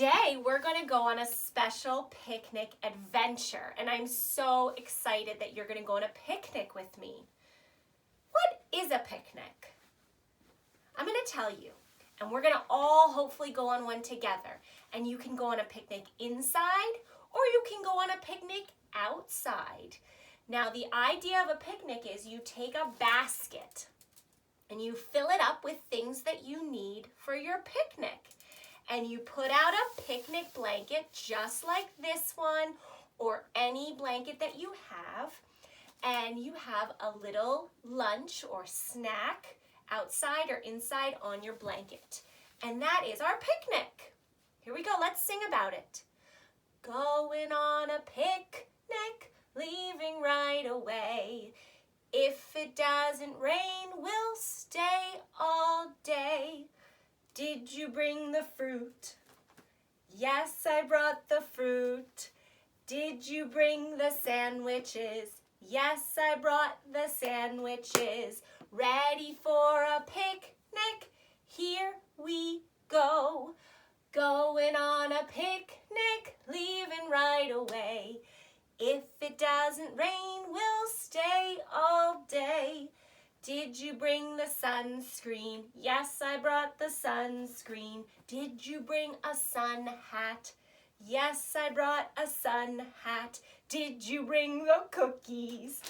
Today we're going to go on a special picnic adventure, and I'm so excited that you're going to go on a picnic with me. What is a picnic? I'm going to tell you, and we're going to all hopefully go on one together. And you can go on a picnic inside, or you can go on a picnic outside. Now, the idea of a picnic is you take a basket and you fill it up with things that you need for your picnic. And you put out a picnic blanket just like this one or any blanket that you have. And you have a little lunch or snack outside or inside on your blanket. And that is our picnic. Here we go, let's sing about it. Going on a picnic, leaving right away. If it doesn't rain, we'll stay all day. Did you bring the fruit? Yes, I brought the fruit. Did you bring the sandwiches? Yes, I brought the sandwiches. Ready for a picnic? Here we go. Going on a picnic, leaving right away. If it doesn't rain, we'll stay all day. Did you bring the sunscreen? Yes, I brought the sunscreen. Did you bring a sun hat? Yes, I brought a sun hat. Did you bring the cookies?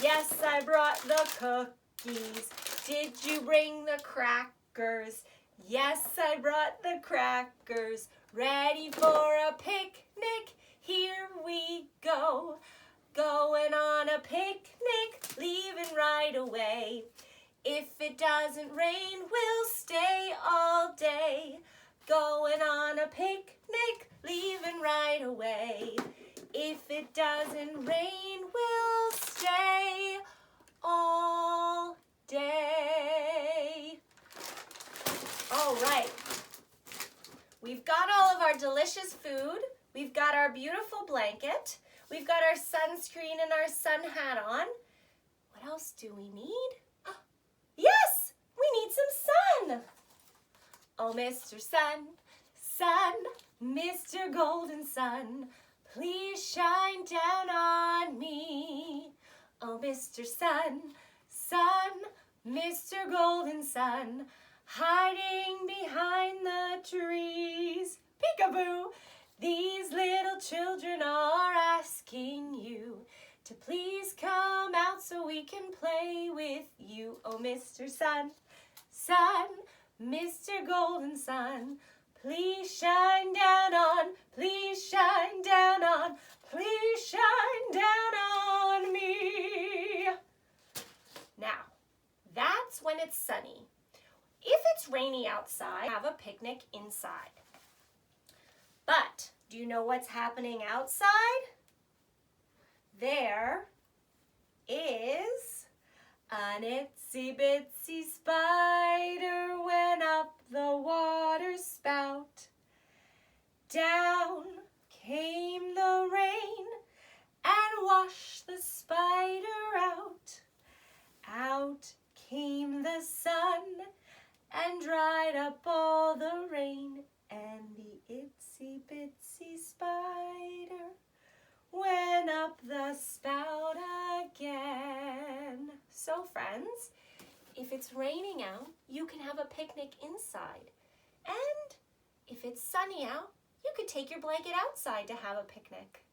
Yes, I brought the cookies. Did you bring the crackers? Yes, I brought the crackers. Ready for a picnic? Here we go. Going on a picnic, leaving right away. If it doesn't rain, we'll stay all day. Going on a picnic, leaving right away. If it doesn't rain, we'll stay all day. All right. We've got all of our delicious food. We've got our beautiful blanket. We've got our sunscreen and our sun hat on. What else do we need? Yes, we need some sun. Oh, Mr. Sun, Sun, Mr. Golden Sun, please shine down on me. Oh, Mr. Sun, Sun, Mr. Golden Sun, hiding behind the trees. Peekaboo! These little children are asking you to please come out so we can play with you. Oh, Mr. Sun, Sun, Mr. Golden Sun, please shine down on, please shine down on, please shine down on me. Now, that's when it's sunny. If it's rainy outside, have a picnic inside. But do you know what's happening outside? There is an itsy bitsy spider went up the water spout. Down came the rain and washed the spider out. Out came the sun and dried up all the rain, and the itsy bitsy spider went up the spout again. So friends, if it's raining out, you can have a picnic inside. And if it's sunny out, you could take your blanket outside to have a picnic.